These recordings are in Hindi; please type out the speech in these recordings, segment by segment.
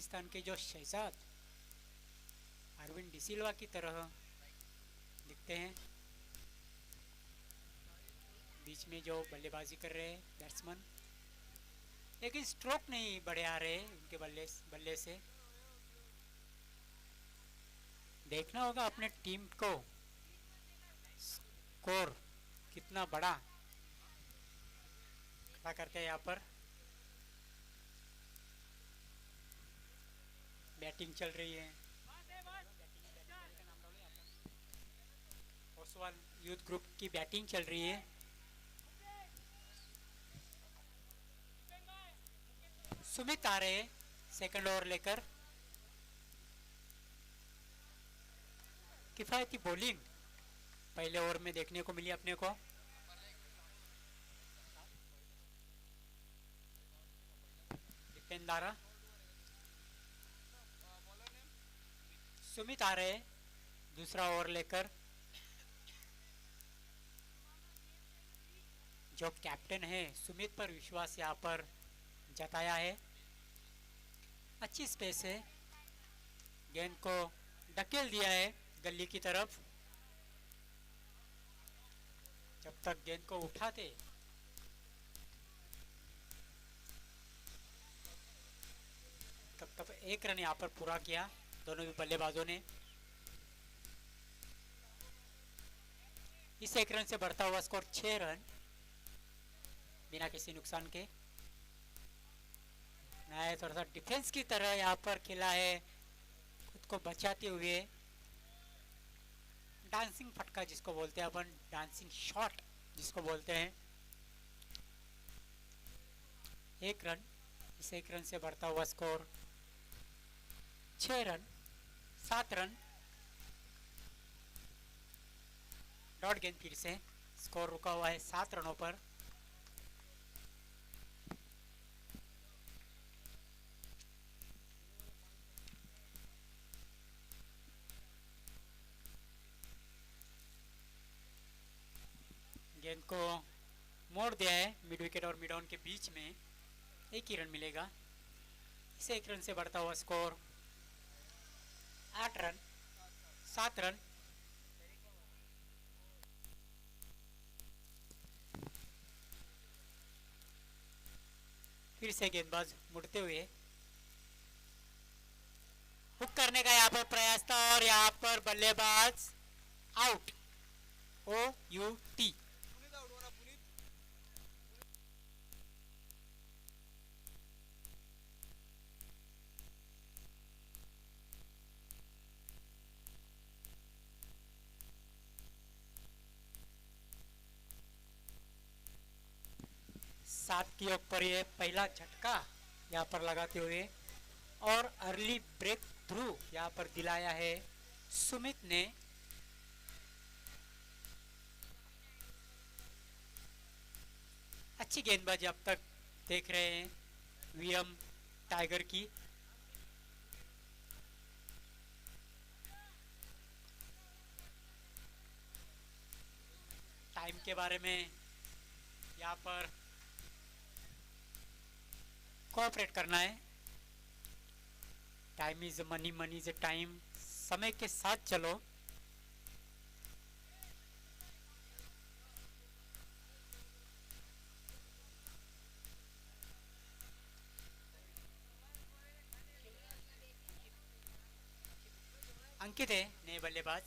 अफगानिस्तान के जो शहजाद अरविंद डिसिल्वा की तरह दिखते हैं। बीच में जो बल्लेबाजी कर रहे हैं बैट्समैन, लेकिन स्ट्रोक नहीं बड़े आ रहे उनके बल्ले से। देखना होगा अपने टीम को स्कोर कितना बड़ा खड़ा करते हैं। यहाँ पर बैटिंग चल रही है। ओसवाल यूथ ग्रुप की बैटिंग चल रही है। सुमित आ रहे सेकंड ओवर लेकर। किफायती बॉलिंग पहले ओवर में देखने को मिली अपने को। दीपेंदारा, सुमित आ रहे दूसरा ओवर लेकर। जो कैप्टन है सुमित पर विश्वास यहाँ पर जताया है। अच्छी स्पेस है, गेंद को धकेल दिया है गली की तरफ। जब तक गेंद को उठाते तब तक एक रन यहाँ पर पूरा किया दोनों भी बल्लेबाजों ने। इस एक रन से बढ़ता हुआ स्कोर 6 रन बिना किसी नुकसान के। नया थोड़ा सा डिफेंस की तरह यहाँ पर खेला है, खुद को बचाते हुए। डांसिंग फटका जिसको बोलते हैं अपन, डांसिंग शॉट जिसको बोलते हैं। एक रन, इस एक रन से बढ़ता हुआ स्कोर 6 रन 7 रन। डॉट गेंद फिर से, स्कोर रुका हुआ है 7 रनों पर। गेंद को मोड़ दिया है मिड विकेट और मिड ऑन के बीच में। एक ही रन मिलेगा। इस एक रन से बढ़ता हुआ स्कोर 8 रन 7 रन। फिर से गेंदबाज मुड़ते हुए हुक करने का यहाँ पर प्रयास था और यहाँ पर बल्लेबाज आउट। OUT। सात की ओर पर ये पहला झटका यहाँ पर लगाते हुए और अर्ली ब्रेक थ्रू यहाँ पर दिलाया है सुमित ने। अच्छी गेंदबाजी अब तक देख रहे हैं VM टाइगर की। टाइम के बारे में यहाँ पर कोऑपरेट करना है। Time is money, money is time. समय के साथ चलो। अंकित है नए बल्लेबाज।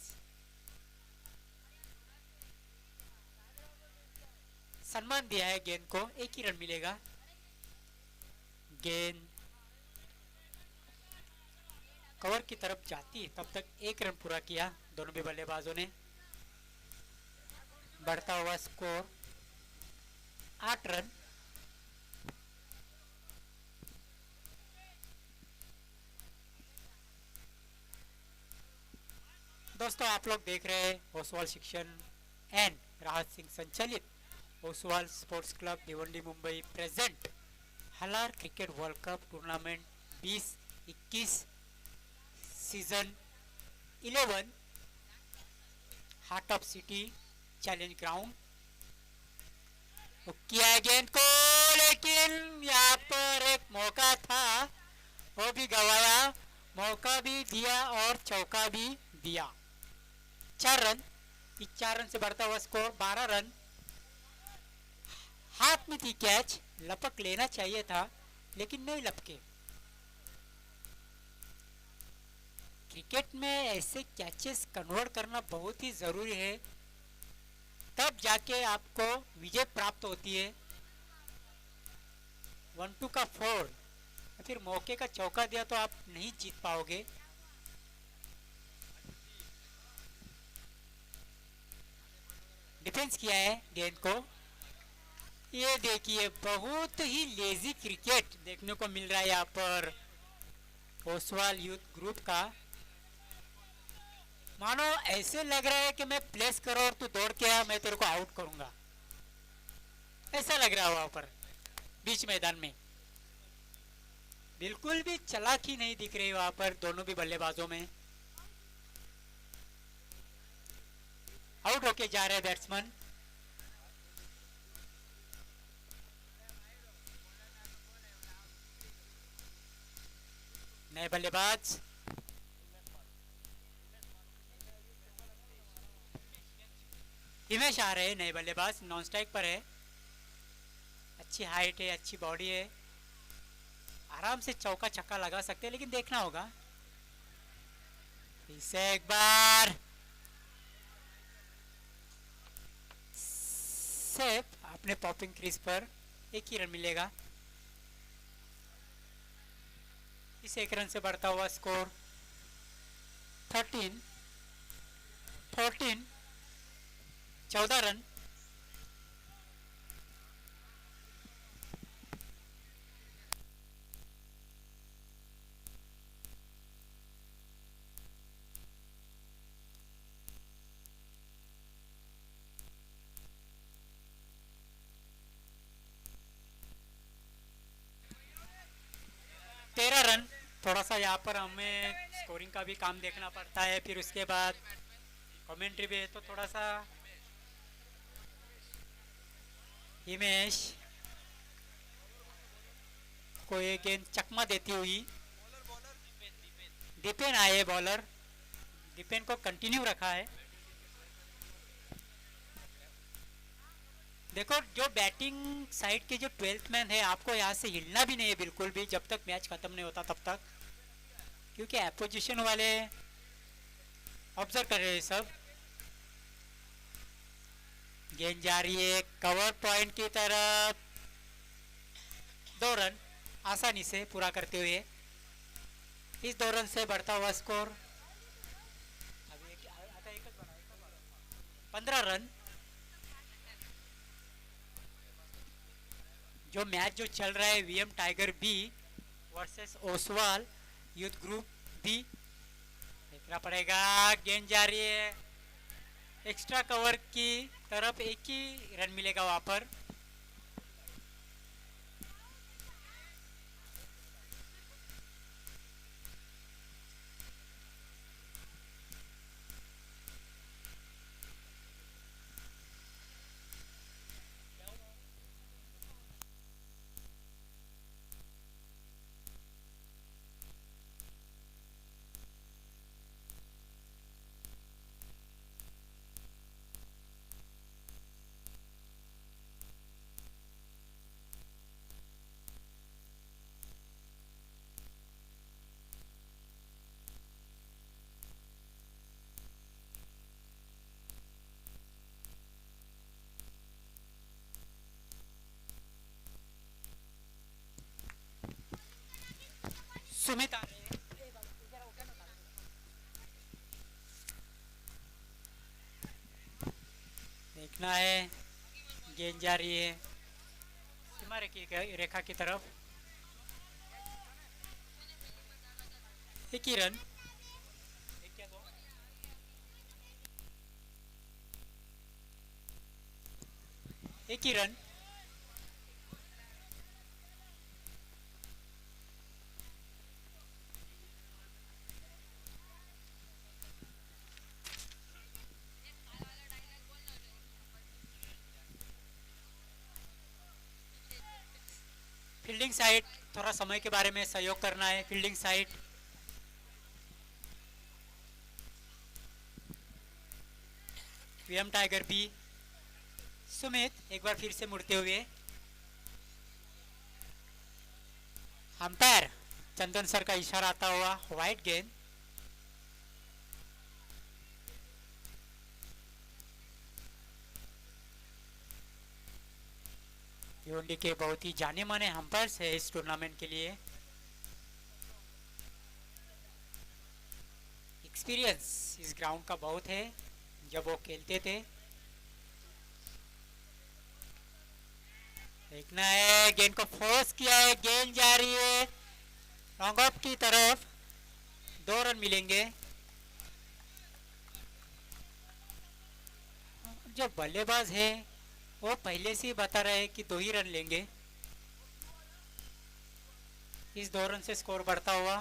सम्मान दिया है गेंद को, एक ही रन मिलेगा। गेंद कवर की तरफ जाती है, तब तक एक रन पूरा किया दोनों भी बल्लेबाजों ने। बढ़ता हुआ स्कोर 8 रन। दोस्तों आप लोग देख रहे हैं ओसवाल शिक्षण एंड राहत सिंह संचालित Oswal sports club Bhiwandi Mumbai present Halar cricket world cup tournament 2021 season 11 heart of city challenge ground. किया है गेंद को, लेकिन यहाँ पर एक मौका था वो भी गवाया चौका भी दिया और चौका भी दिया। 4 रन। इस 4 रन से बढ़ता हुआ स्कोर 12 रन। हाथ में थी कैच, लपक लेना चाहिए था लेकिन नहीं लपके। क्रिकेट में ऐसे कैचेस कन्वर्ट करना बहुत ही जरूरी है, तब जाके आपको विजय प्राप्त होती है। 1-2 का 4, फिर मौके का चौका दिया तो आप नहीं जीत पाओगे। डिफेंस किया है गेंद को। ये देखिए बहुत ही लेजी क्रिकेट देखने को मिल रहा है यहाँ पर ओसवाल यूथ ग्रुप का। मानो ऐसे लग रहा है कि मैं प्लेस करो और तू दौड़ के आ, मैं तेरे को आउट करूंगा, ऐसा लग रहा है वहां पर बीच मैदान में। बिल्कुल भी चालाकी नहीं दिख रही वहां पर दोनों भी बल्लेबाजों में। आउट होके जा रहे हैं बैट्समैन। नए बल्लेबाज हिमेश आ रहे हैं, नए बल्लेबाज नॉन स्ट्राइक पर है। अच्छी हाइट है, अच्छी बॉडी है, आराम से चौका छक्का लगा सकते हैं, लेकिन देखना होगा। इसे एक बार सेफ अपने पॉपिंग क्रीज पर, 1 ही रन मिलेगा। इस 1 रन से बढ़ता हुआ स्कोर 13, 14, 14 रन। तेरह रन। थोड़ा सा यहाँ पर हमें स्कोरिंग का भी काम देखना पड़ता है, फिर उसके बाद कमेंट्री भी है, तो थोड़ा सा हिमेश को ये गेंद चकमा देती हुई दीपेन आए बॉलर। दीपेन को कंटिन्यू रखा है। देखो जो बैटिंग साइड के जो 12th मैन है, आपको यहाँ से हिलना भी नहीं है बिल्कुल भी जब तक मैच खत्म नहीं होता तब तक, क्योंकि अपोजिशन वाले ऑब्जर्व कर रहे हैं सब। गेंद जा रही है कवर पॉइंट की तरफ, 2 रन आसानी से पूरा करते हुए। इस 2 रन से बढ़ता हुआ स्कोर 15 रन। जो मैच जो चल रहा है VM Tiger B versus Oswal Youth Group B, देखना पड़ेगा। गेंद जा रही है एक्स्ट्रा कवर की तरफ, 1 ही रन मिलेगा वहां पर। सुमित आ रहे हैं। देखना है, गेंद जा रही है सीमा रेखा की तरफ, 1 ही रन। 1 ही रन। फील्डिंग साइड थोड़ा समय के बारे में सहयोग करना है। Fielding side VM Tiger B. Sumit एक बार फिर से मुड़ते हुए, अंपायर चंदन सर का इशारा आता हुआ वाइड गेंद। भिवंडी के बहुत ही जाने माने अंपायर्स है इस टूर्नामेंट के लिए। एक्सपीरियंस इस ग्राउंड का बहुत है जब वो खेलते थे। देखना है, गेंद को फोर्स किया है, गेंद जा रही है लॉन्ग ऑफ की तरफ, 2 रन मिलेंगे। जो बल्लेबाज है वो पहले से ही बता रहे हैं कि 2 ही रन लेंगे। इस 2 रन से स्कोर बढ़ता हुआ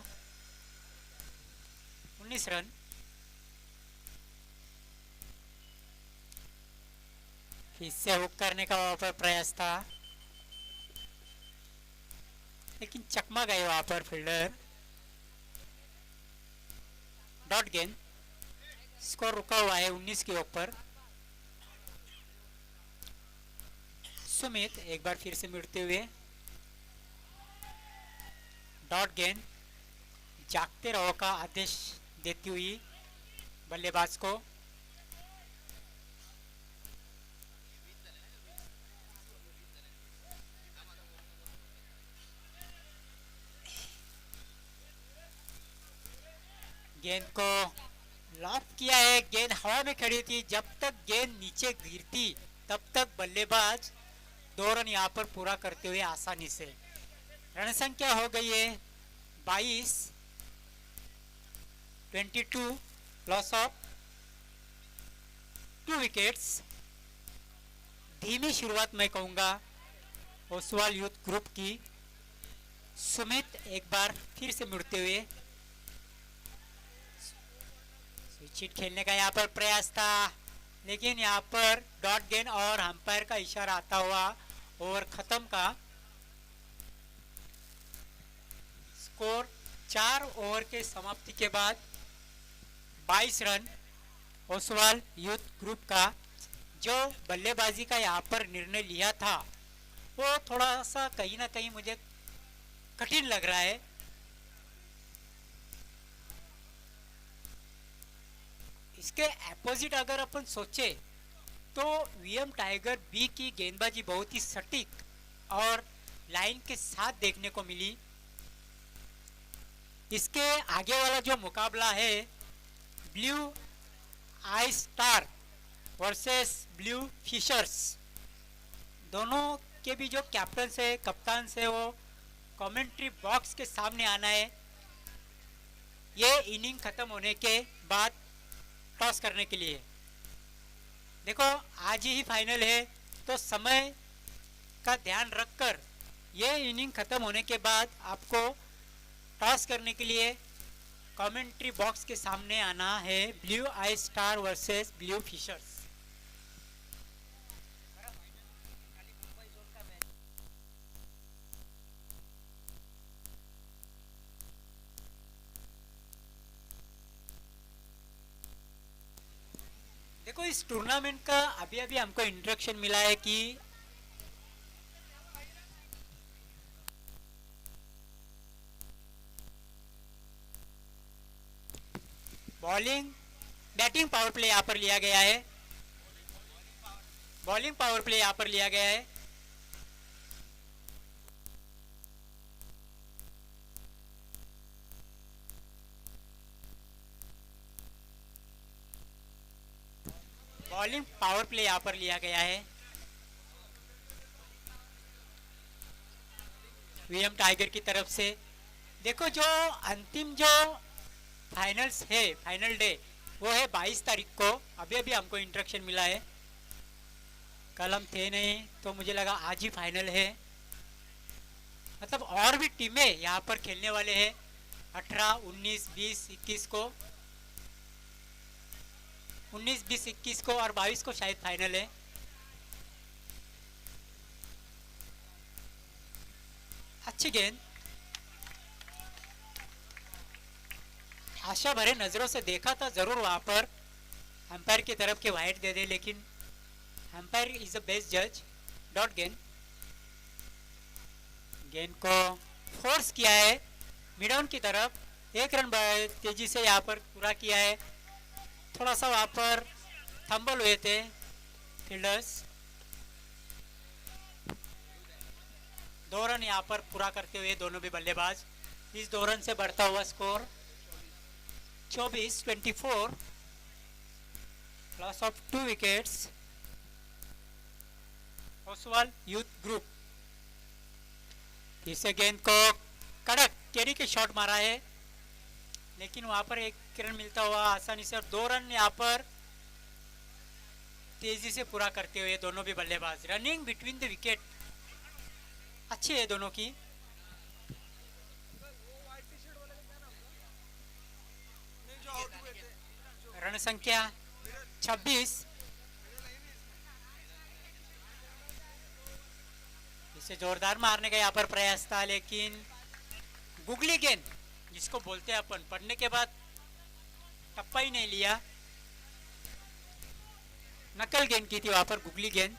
19 रन। फिर से हुक करने का वहां पर प्रयास था, लेकिन चकमा गए वहां पर फील्डर। डॉट गेंद, स्कोर रुका हुआ है 19 के ऊपर। सुमित एक बार फिर से मुड़ते हुए, डॉट गेंद, जागते रहो का आदेश देती हुई बल्लेबाज को। गेंद को लॉफ्ट किया है, गेंद हवा में खड़ी थी, जब तक गेंद नीचे गिरती तब तक बल्लेबाज 2 रन यहाँ पर पूरा करते हुए आसानी से। रन संख्या हो गई है 22, 22, लॉस ऑफ 2 विकेट्स। धीमी शुरुआत मैं कहूंगा ओसवाल यूथ ग्रुप की। सुमित एक बार फिर से मुड़ते हुए, स्विच खेलने का यहाँ पर प्रयास था, लेकिन यहाँ पर डॉट गेंद और अंपायर का इशारा आता हुआ ओवर खत्म का। स्कोर 4 ओवर के समाप्ति के बाद 22 रन ओसवाल यूथ ग्रुप का। जो बल्लेबाजी का यहाँ पर निर्णय लिया था वो थोड़ा सा कहीं ना कहीं मुझे कठिन लग रहा है। इसके अपोजिट अगर अपन सोचे तो वीएम टाइगर बी की गेंदबाजी बहुत ही सटीक और लाइन के साथ देखने को मिली। इसके आगे वाला जो मुकाबला है blue eye star versus blue fishers, दोनों के भी जो कैप्टन है, कप्तान से, वो कमेंट्री बॉक्स के सामने आना है ये इनिंग खत्म होने के बाद टॉस करने के लिए। देखो आज ही फाइनल है तो समय का ध्यान रखकर ये इनिंग खत्म होने के बाद आपको टॉस करने के लिए कमेंट्री बॉक्स के सामने आना है। Blue eye star versus blue fishers. देखो इस टूर्नामेंट का अभी अभी हमको इंस्ट्रक्शन मिला है कि बॉलिंग बैटिंग पावर प्ले यहाँ पर लिया गया है। बॉलिंग पावर प्ले यहाँ पर लिया गया है। बॉलिंग पावर प्ले यहाँ पर लिया गया है। वीएम टाइगर की तरफ से। देखो जो अंतिम जो फाइनल्स है, फाइनल डे वो है 22 तारीख को। अभी अभी हमको इंस्ट्रक्शन मिला है, कल हम थे नहीं तो मुझे लगा आज ही फाइनल है। मतलब और भी टीमें यहाँ पर खेलने वाले हैं 18, 19, 20, 21 को, 19, 20, 21 को और 22 को शायद फाइनल है। अच्छी गेंद, आशा भरे नजरों से देखा था जरूर वहां पर अंपायर की तरफ के वाइट दे दे, लेकिन अंपायर इज द बेस्ट जज। डॉट गेंद, गेंद को फोर्स किया है मिड ऑन की तरफ, एक रन तेजी से यहाँ पर पूरा किया है। थोड़ा सा वहाँ पर थंबल हुए थे फील्डर्स। 2 रन यहाँ पर पूरा करते हुए दोनों भी बल्लेबाज। इस 2 रन से बढ़ता हुआ score 24-24, loss of 2 wickets Oswal Youth group. इसे गेंद को कड़क कैरी के शॉट मारा है, लेकिन वहां पर एक रन मिलता हुआ आसानी से, और 2 रन यहाँ पर तेजी से पूरा करते हुए दोनों भी बल्लेबाज। रनिंग बिटवीन द विकेट अच्छी है दोनों की। रन संख्या 26। इसे जोरदार मारने का यहाँ पर प्रयास था, लेकिन गुगली गेंद जिसको बोलते हैं अपन, पढ़ने के बाद टप्पा ही नहीं लिया। नकल गेंद की थी वहां पर, गुगली गेंद।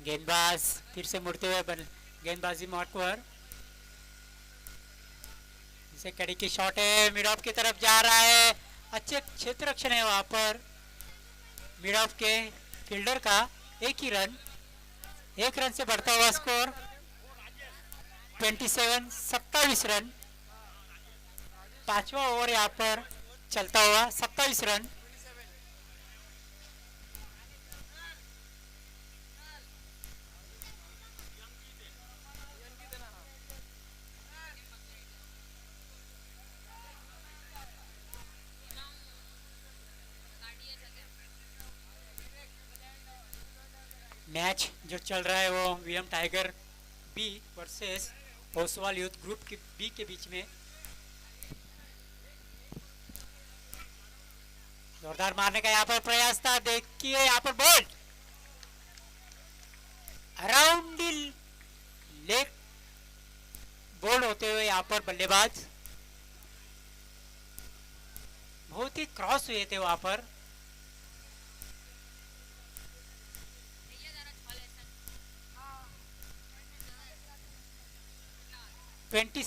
गेंदबाज फिर से मुड़ते हुए गेंदबाजी मार्कवर। इसे कड़ी की शॉट है, मिड ऑफ की तरफ जा रहा है। अच्छे क्षेत्र रक्षण है वहां पर मिड ऑफ के फील्डर का। एक ही रन, 1 रन से बढ़ता हुआ स्कोर 27 रन। 5वां ओवर यहाँ पर चलता हुआ 27 रन। मैच जो चल रहा है वो VM Tiger B versus Oswal Youth Group के बी के बीच में। जोरदार मारने का यहाँ पर प्रयास था, देखिए यहाँ पर बॉल अराउंड लेग बॉल होते हुए यहाँ पर बल्लेबाज बहुत ही क्रॉस हुए थे वहां पर।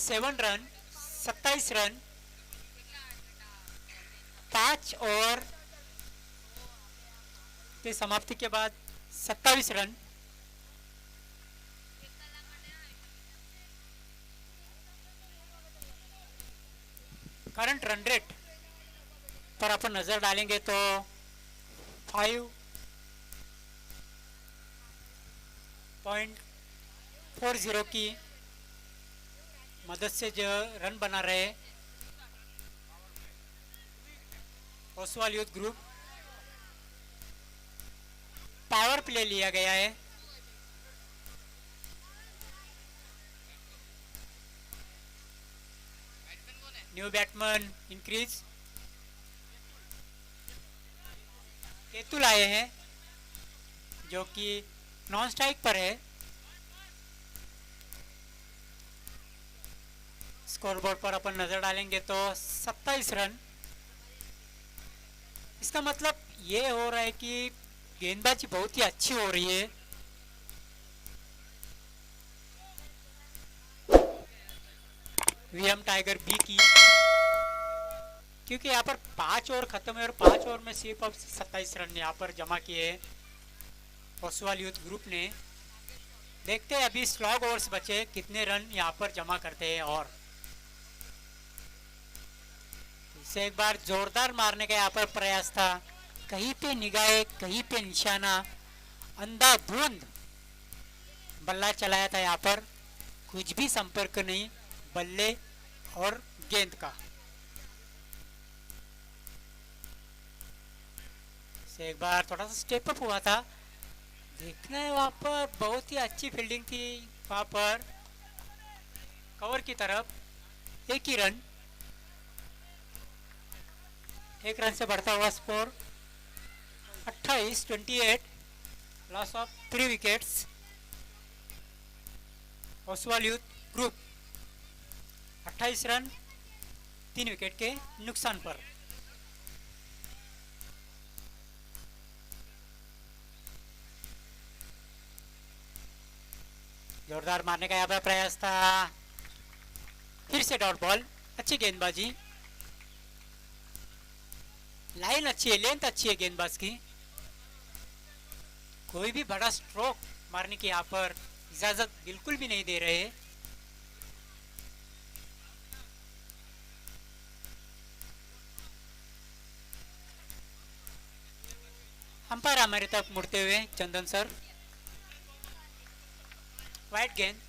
सेवन रन, 27 रन, 5 ओवर के समाप्ति के बाद 27 रन। करंट रन रेट पर अपन नजर डालेंगे तो 5.40 की मदद से जो रन बना रहे Oswal Youth group. Power play लिया गया है। न्यू बैट्समैन इंक्रीज केतुल आए हैं जो कि नॉन स्ट्राइक पर है। स्कोरबोर्ड पर अपन नजर डालेंगे तो 27 रन। इसका मतलब ये हो रहा है कि गेंदबाजी बहुत ही अच्छी हो रही है। वीएम टाइगर बी की, क्योंकि यहाँ पर 5 ओवर खत्म है और 5 ओवर में सिर्फ अब 27 रन यहाँ पर जमा किए ओसवाल यूथ ग्रुप ने। देखते हैं अभी स्लॉग ओवर्स बचे कितने रन यहाँ पर जमा करते हैं। और इसे एक बार जोरदार मारने का यहाँ पर प्रयास था, कहीं पे निगाहे कहीं पे निशाना, अंधाधुंध बल्ला चलाया था यहाँ पर, कुछ भी संपर्क नहीं बल्ले और गेंद का। से एक बार थोड़ा सा स्टेप अप हुआ था, देखना है वहां पर बहुत ही अच्छी फील्डिंग थी वहां पर कवर की तरफ। एक ही रन, 1 रन से बढ़ता हुआ score 28-28, loss of 3 wickets Oswal Youth group. 28 run 3 wicket के नुकसान पर। जोरदार मारने का यहाँ पर प्रयास था, फिर से डॉट बॉल। अच्छी गेंदबाजी, लाइन अच्छी है, लेंथ अच्छी है गेंदबाज की। कोई भी बड़ा स्ट्रोक मारने की यहाँ पर इजाजत बिल्कुल भी नहीं दे रहे। अंपायर हमारी तरफ मुड़ते हुए चंदन सर। वाइड गेंद।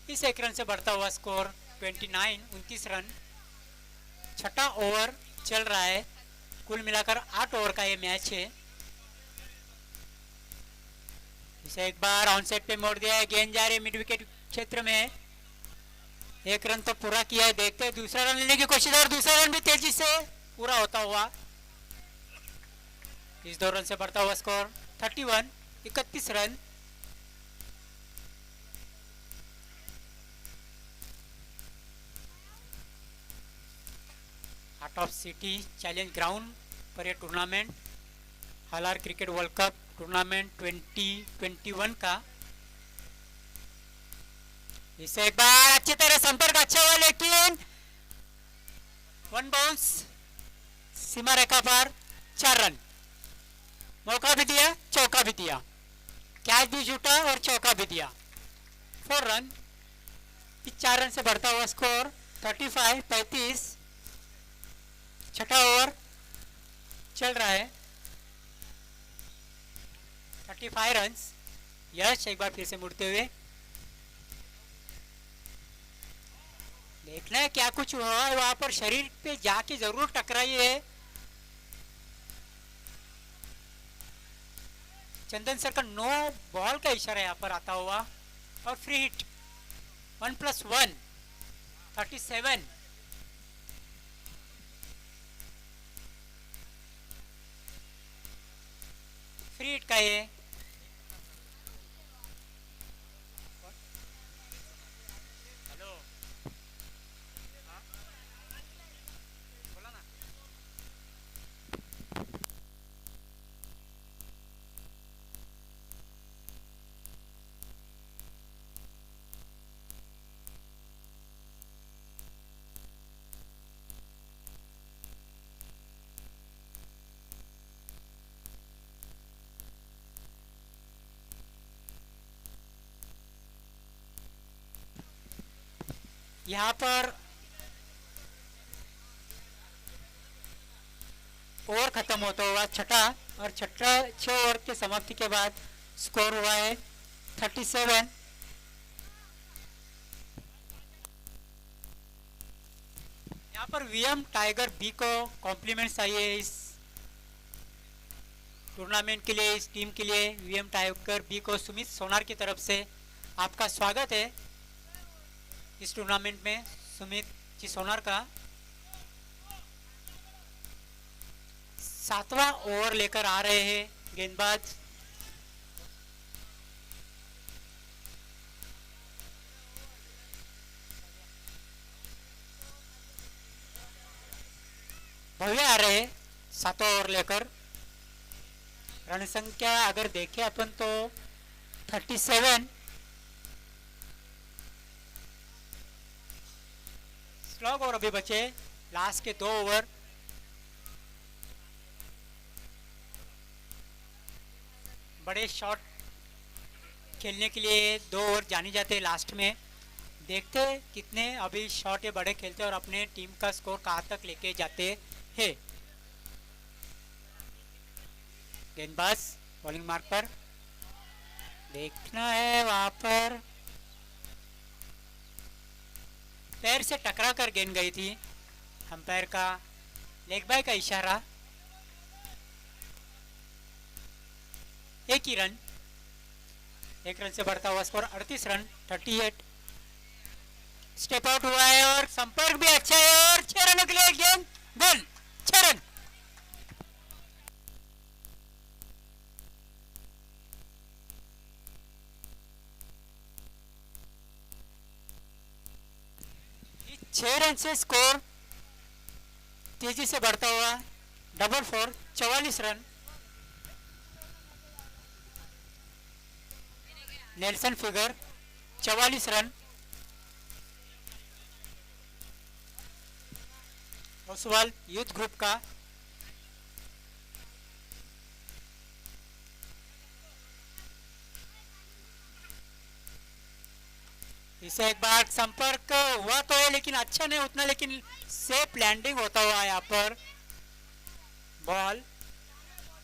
इस 1 रन से बढ़ता हुआ स्कोर 29 रन। छठा ओवर चल रहा है, कुल मिलाकर 8 ओवर का ये मैच है। इसे एक बार ऑन सेट पे मोड़ दिया है, गेंद जा रही है मिड विकेट क्षेत्र में। 1 रन तो पूरा किया है, देखते हैं दूसरा रन लेने की कोशिश, और दूसरा रन भी तेजी से पूरा होता हुआ। इस 2 रन से बढ़ता हुआ score 31 run. Heart of city challenge ground पर यह tournament Halar cricket world cup tournament 2021 का। इसे एक बार अच्छी तरह संपर्क अच्छा हुआ, लेकिन 1 बाउंस सीमा रेखा पर। 4 रन, मौका भी दिया, चौका भी दिया, कैच भी छूटा और चौका भी दिया। 4 रन। 4 रन से बढ़ता हुआ स्कोर 35। छठा ओवर चल रहा है, 35 रन। यश एक बार फिर से मुड़ते हुए, देखना है क्या कुछ हुआ है वहां पर, शरीर पे जाके जरूर टकराई है। चंदन सर का नो बॉल का इशारा यहाँ पर आता हुआ, और फ्री हिट 1+1 37। फ्री हिट का ये यहाँ पर ओवर खत्म होता हुआ छठा, और 6 ओवर के समाप्ति के बाद स्कोर हुआ है 37। यहाँ पर वीएम टाइगर बी को कॉम्प्लीमेंट्स चाहिए इस टूर्नामेंट के लिए, इस टीम के लिए। वीएम टाइगर बी को सुमित सोनार की तरफ से आपका स्वागत है इस टूर्नामेंट में। सुमित जी सोनार का 7वां ओवर लेकर आ रहे हैं गेंदबाज। भव्य आ रहे हैं 7वां ओवर लेकर। रन संख्या अगर देखें अपन तो 37। स्लॉग और अभी बचे लास्ट के 2 ओवर। बड़े शॉट खेलने के लिए 2 ओवर जाने जाते हैं लास्ट में। देखते हैं कितने अभी शॉट ये बड़े खेलते हैं और अपने टीम का स्कोर कहाँ तक लेके जाते हैं। गेंदबाज बॉलिंग मार्क पर, देखना है वहां पर पैर से टकरा कर गेंद गई थी। अंपायर का लेग बाय का इशारा। 1 ही रन, 1 रन से बढ़ता हुआ स्कोर 38 रन 38। स्टेप आउट हुआ है और संपर्क भी अच्छा है, और 6 रनों के लिए गेंद गोल। 6 रन। 6 रन से स्कोर तेजी से बढ़ता हुआ double 4 44 run. Nelson figure 44 run. Oswal Youth group का इसे एक बार संपर्क हुआ तो है लेकिन अच्छा नहीं उतना, लेकिन सेफ लैंडिंग होता हुआ यहाँ पर बॉल।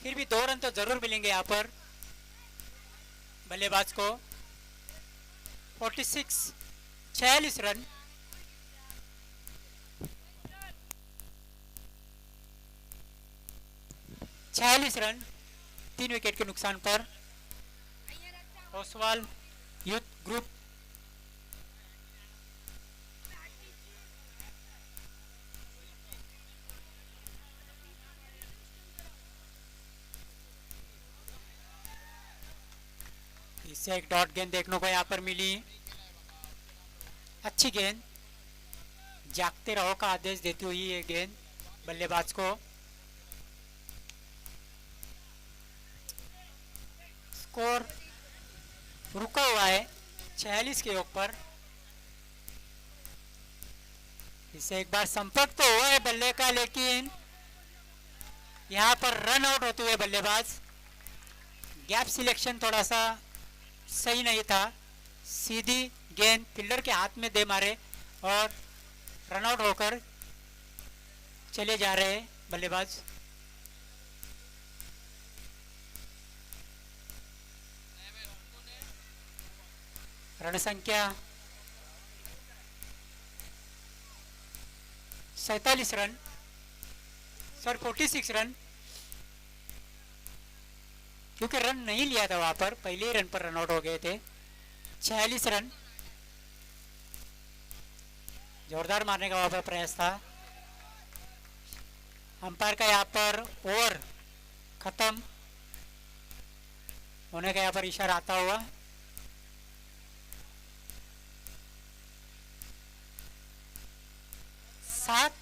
फिर भी 2 रन तो जरूर मिलेंगे यहाँ पर बल्लेबाज को। 46 रन। रन 3 विकेट के नुकसान पर ओसवाल यूथ ग्रुप इससे एक डॉट गेंद देखने को यहाँ पर मिली। अच्छी गेंद, जागते रहो का आदेश देती हुई ये गेंद बल्लेबाज को। स्कोर रुका हुआ है 46 के योग पर। इसे एक बार संपर्क तो हुआ है बल्ले का, लेकिन यहाँ पर रन आउट होते हुए बल्लेबाज। गैप सिलेक्शन थोड़ा सा सही नहीं था, सीधी गेंद फील्डर के हाथ में दे मारे और रन आउट होकर चले जा रहे हैं बल्लेबाज। रन संख्या 47 रन, 46 रन, क्योंकि रन नहीं लिया था वहां पर, पहले ही रन पर रन आउट हो गए थे। 46 रन, जोरदार मारने का वहां पर प्रयास था। अंपायर का यहाँ पर ओवर खत्म होने का यहाँ पर इशारा आता हुआ। सात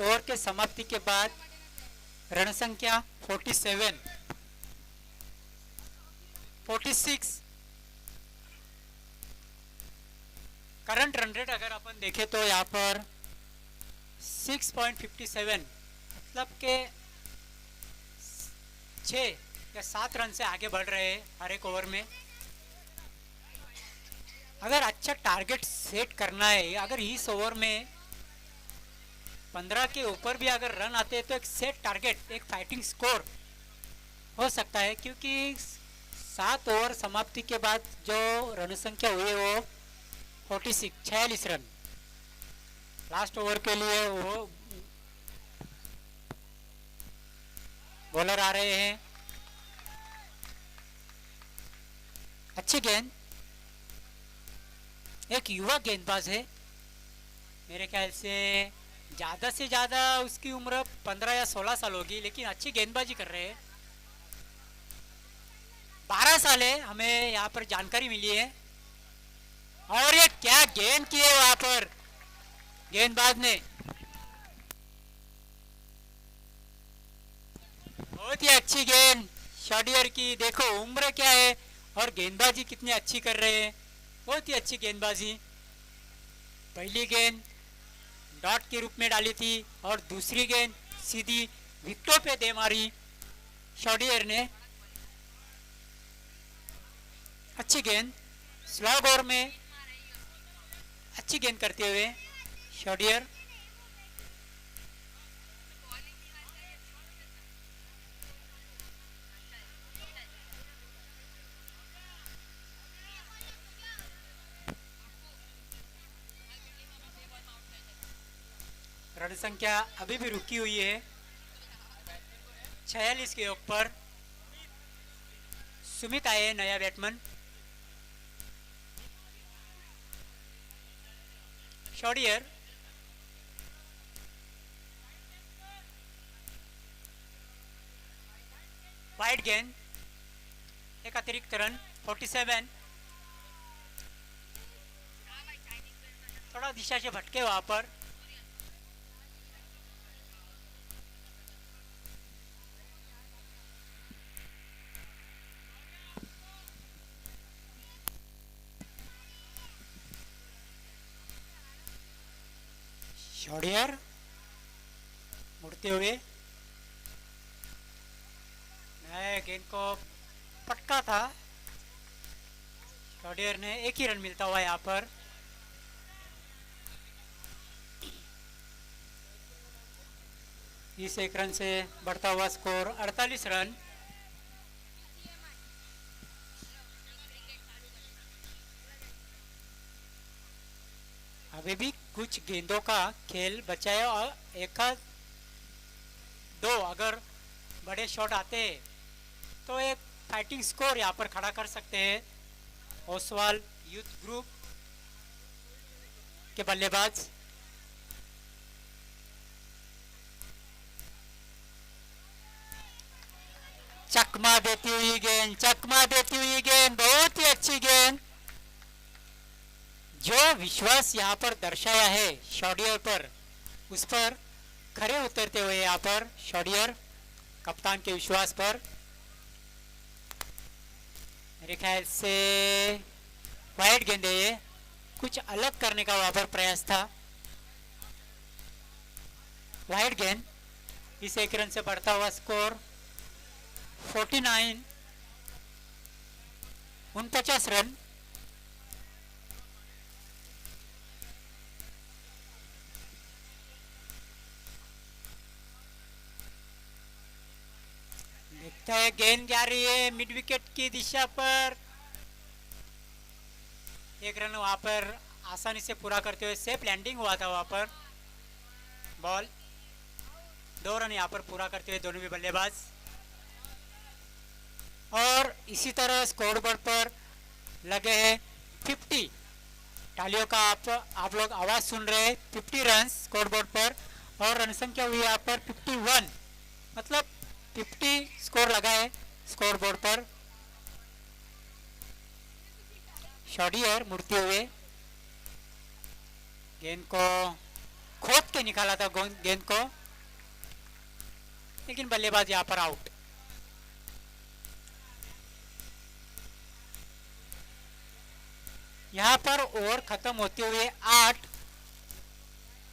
ओवर के समाप्ति के बाद रन संख्या 47, 46। करंट रन रेट अगर अपन देखें तो यहाँ पर 6.57, मतलब के 6 या 7 रन से आगे बढ़ रहे हैं हर एक ओवर में। अगर अच्छा टारगेट सेट करना है, अगर इस ओवर में 15 के ऊपर भी अगर रन आते हैं तो एक सेट टारगेट, एक फाइटिंग स्कोर हो सकता है, क्योंकि 7 ओवर समाप्ति के बाद जो रन संख्या हुई है वो 46 रन। लास्ट ओवर के लिए वो बॉलर आ रहे हैं। अच्छी गेंद, एक युवा गेंदबाज है, मेरे ख्याल से ज्यादा उसकी उम्र 15 या 16 साल होगी, लेकिन अच्छी गेंदबाजी कर रहे हैं। 12 साल है, हमें यहाँ पर जानकारी मिली है। और ये क्या गेंद की है वहां पर गेंदबाज ने, बहुत ही अच्छी गेंद शॉडियर की। देखो उम्र क्या है और गेंदबाजी कितनी अच्छी कर रहे हैं, बहुत ही अच्छी गेंदबाजी। पहली गेंद डॉट के रूप में डाली थी और दूसरी गेंद सीधी विकेटों पे दे मारी शॉडियर ने। अच्छी गेंद, स्लॉग ओवर में अच्छी गेंद करते हुए शॉडियर। रन संख्या अभी भी रुकी हुई है 46 के योग पर। सुमित आए नया बैट्समैन। शॉडियर वाइड गेंद, एक अतिरिक्त रन 47। थोड़ा दिशा से भटके वहां पर शॉडियर मुड़ते हुए नए गेंद को पटका था। शॉडियर ने एक ही रन मिलता हुआ यहाँ पर। इस एक रन से बढ़ता हुआ स्कोर 48 रन। अभी भी कुछ गेंदों का खेल बचा है और एक दो अगर बड़े शॉट आते तो एक फाइटिंग स्कोर यहाँ पर खड़ा कर सकते हैं ओसवाल यूथ ग्रुप के बल्लेबाज। चकमा देती हुई गेंद, चकमा देती हुई गेंद, बहुत ही अच्छी गेंद। जो विश्वास यहाँ पर दर्शाया है शॉडियर पर, उस पर खरे उतरते हुए यहाँ पर शॉडियर कप्तान के विश्वास पर मेरे ख्याल से वाइड गेंद है, ये कुछ अलग करने का वहां पर प्रयास था। वाइड गेंद। इस एक रन से बढ़ता हुआ स्कोर 49 49 रन। देखता है गेंद जा रही है मिड विकेट की दिशा पर। एक रन वहां पर आसानी से पूरा करते हुए सेफ लैंडिंग हुआ था वहां पर। बॉल 2 रन यहाँ पर पूरा करते हुए दोनों भी बल्लेबाज। और इसी तरह स्कोर बोर्ड पर लगे हैं 50। तालियों का आप लोग आवाज सुन रहे हैं। 50 रन स्कोर बोर्ड पर और रन संख्या हुई यहाँ पर 51, मतलब 50 स्कोर लगा है स्कोर बोर्ड पर। शॉडियर मुड़ते हुए गेंद को खोद के निकाला था गेंद को, लेकिन बल्लेबाज यहां पर आउट। यहां पर ओवर खत्म होते हुए 8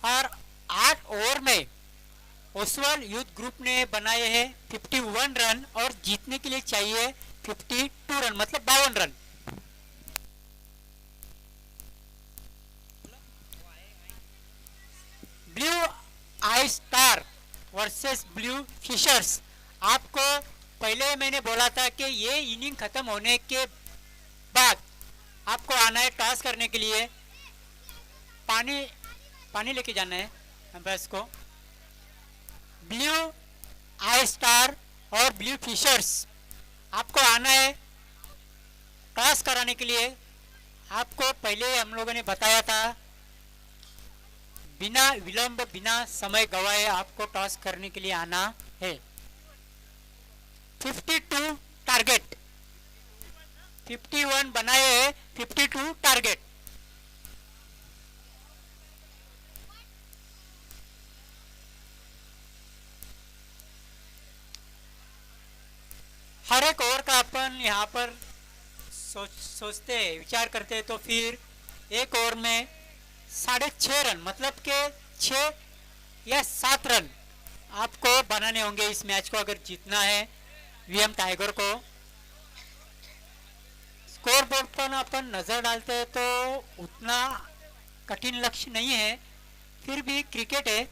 और 8 ओवर में ओसवाल यूथ ग्रुप ने बनाए हैं 51 रन और जीतने के लिए चाहिए 52 रन, मतलब 52 run. Blue eye star versus blue fishers. आपको पहले मैंने बोला था कि ये इनिंग खत्म होने के बाद आपको आना है टॉस करने के लिए। पानी पानी लेके जाना है अंपायर्स को। ब्लू आई स्टार और ब्लू फिशर्स आपको आना है टॉस कराने के लिए। आपको पहले हम लोगों ने बताया था बिना विलंब बिना समय गवाए आपको टॉस करने के लिए आना है। 52 टारगेट, 51 बनाए हैं, 52 टारगेट। हर एक ओवर का अपन यहाँ पर सोचते हैं, विचार करते हैं, तो फिर एक ओवर में 6.5 रन, मतलब के 6 या 7 रन आपको बनाने होंगे इस मैच को अगर जीतना है वीएम टाइगर को। स्कोर बोर्ड पर अपन नजर डालते हैं तो उतना कठिन लक्ष्य नहीं है, फिर भी क्रिकेट है।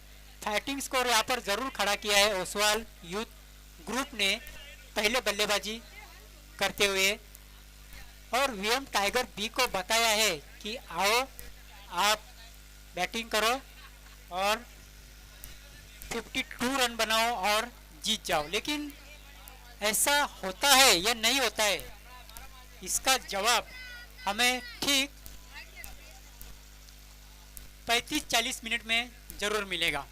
फाइटिंग स्कोर यहाँ पर जरूर खड़ा किया है ओसवाल यूथ ग्रुप ने पहले बल्लेबाजी करते हुए, और वीएम टाइगर बी को बताया है कि आओ आप बैटिंग करो और 52 रन बनाओ और जीत जाओ। लेकिन ऐसा होता है या नहीं होता है, इसका जवाब हमें ठीक 35-40 मिनट में जरूर मिलेगा।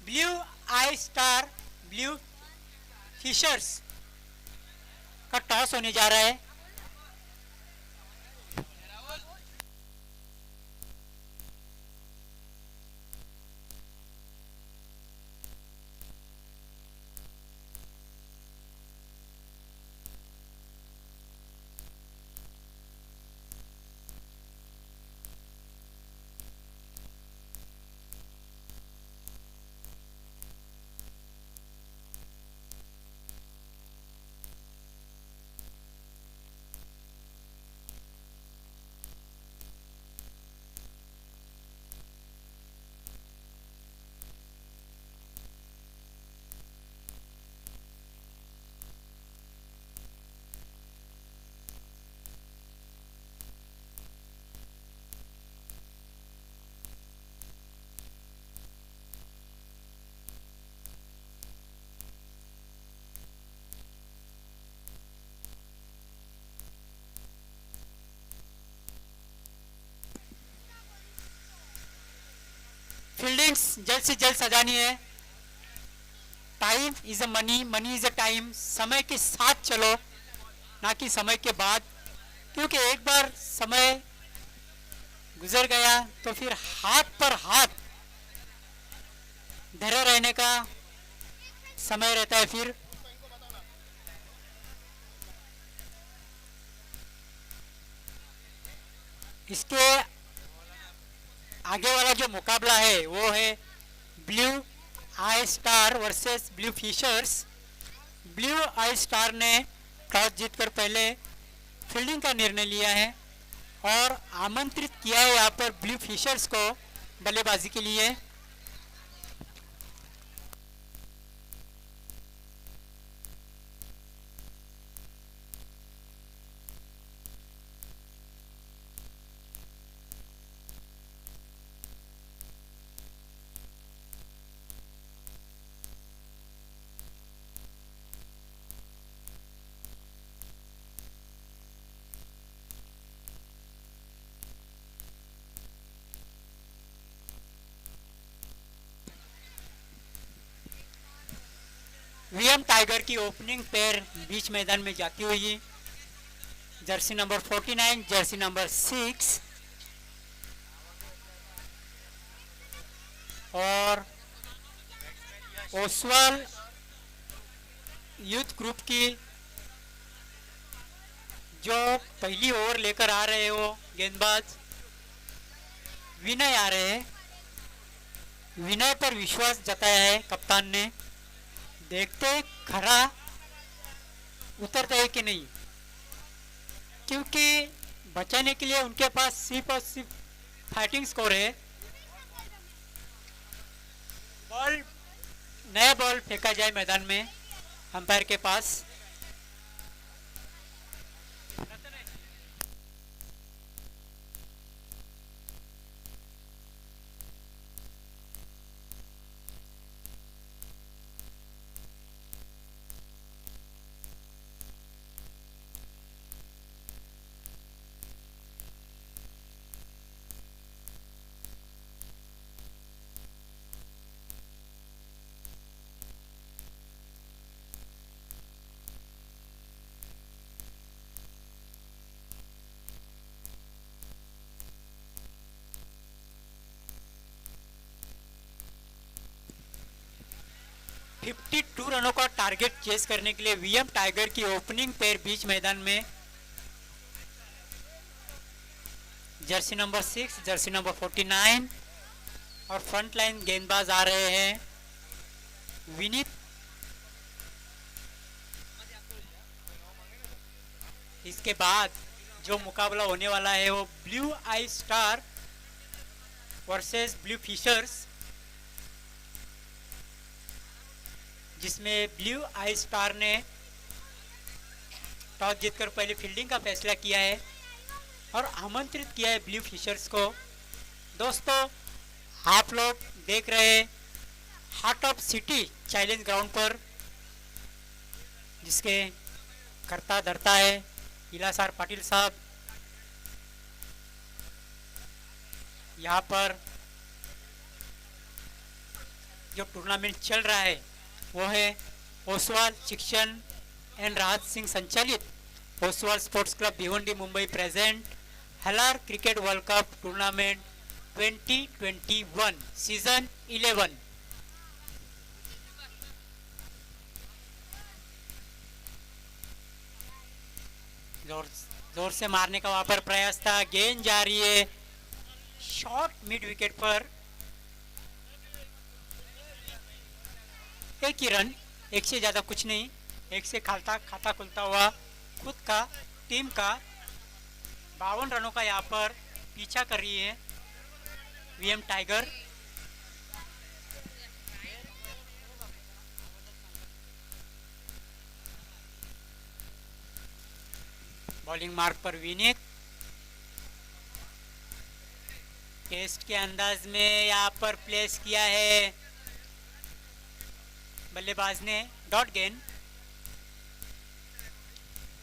Blue eye star blue fishers का टॉस होने जा रहा है। फील्डिंग्स जल्द से जल्द सजानी है। Time is a money, money is a time. समय के साथ चलो, ना कि समय के बाद, क्योंकि एक बार समय गुजर गया तो फिर हाथ पर हाथ धरे रहने का समय रहता है। फिर इसके आगे वाला जो मुकाबला है वो है blue eye star versus blue fishers. Blue eye star ने टॉस जीतकर पहले फील्डिंग का निर्णय लिया है और आमंत्रित किया है यहाँ पर ब्लू फिशर्स को बल्लेबाजी के लिए। वीएम टाइगर की ओपनिंग पेयर बीच मैदान में जाती हुई जर्सी नंबर 49, जर्सी नंबर 6 और ओसवाल यूथ ग्रुप की जो पहली ओवर लेकर आ रहे हो गेंदबाज विनय आ रहे हैं। विनय पर विश्वास जताया है कप्तान ने। देखते खरा उतरता है कि नहीं, क्योंकि बचाने के लिए उनके पास सिर्फ और सिर्फ फाइटिंग स्कोर है। बॉल नया बॉल फेंका जाए मैदान में अंपायर के पास। फिफ्टी 52 रनों का टारगेट चेस करने के लिए वीएम टाइगर की ओपनिंग पेयर बीच मैदान में जर्सी नंबर 6, जर्सी नंबर 49 और फ्रंट लाइन गेंदबाज आ रहे हैं विनीत। इसके बाद जो मुकाबला होने वाला है वो blue eye star versus blue fishers, जिसमें ब्लू आई स्टार ने टॉस जीतकर पहले फील्डिंग का फैसला किया है और आमंत्रित किया है ब्लू फिशर्स को। दोस्तों, आप लोग देख रहे हैं heart of city challenge ground पर, जिसके करता धरता है इलासार पाटिल साहब। यहाँ पर जो टूर्नामेंट चल रहा है वो है ओसवाल शिक्षण एंड राहत सिंह संचालित Oswal sports club Bhiwandi Mumbai present Halar cricket world cup tournament 2021 season 11। जोर से मारने का वहां पर प्रयास था, गेंद जा रही है शॉर्ट मिड विकेट पर। एक ही रन, एक से ज्यादा कुछ नहीं, एक से खाता खुलता हुआ खुद का टीम का 52 रनों का यहाँ पर पीछा कर रही है वीएम टाइगर। बॉलिंग मार्क पर विनीत टेस्ट के अंदाज में यहाँ पर प्लेस किया है बल्लेबाज ने डॉट गेंद।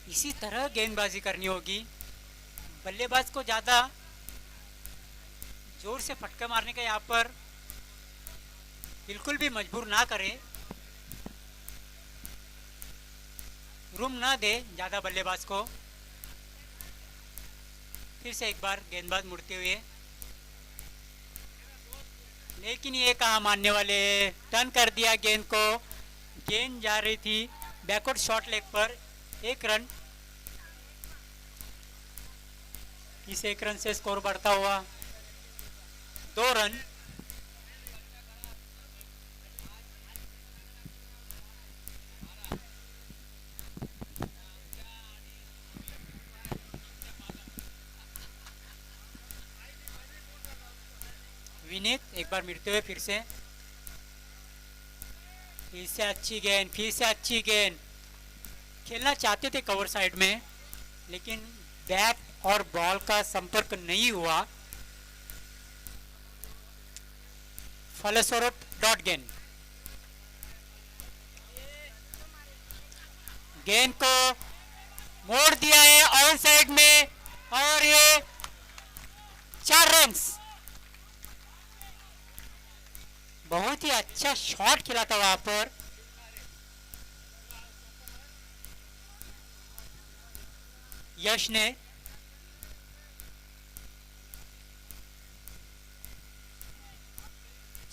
इसी तरह गेंदबाजी करनी होगी, बल्लेबाज को ज़्यादा जोर से फटका मारने का यहाँ पर बिल्कुल भी मजबूर ना करे, रूम ना दे ज़्यादा बल्लेबाज को। फिर से एक बार गेंदबाज मुड़ते हुए, लेकिन ये कहाँ मानने वाले। टर्न कर दिया गेंद को, गेंद जा रही थी बैकवर्ड शॉट लेग पर। एक रन, इस एक रन से स्कोर बढ़ता हुआ 2 रन। विनीत एक बार मिलते हुए फिर से अच्छी गेंद, फिर से अच्छी गेंद। खेलना चाहते थे कवर साइड में, लेकिन बैट और बॉल का संपर्क नहीं हुआ, फलस्वरूप डॉट गेंद। गेंद को मोड़ दिया है ऑन साइड में, और ये 4 रन। बहुत ही अच्छा शॉट खेला था वहां पर। यश ने।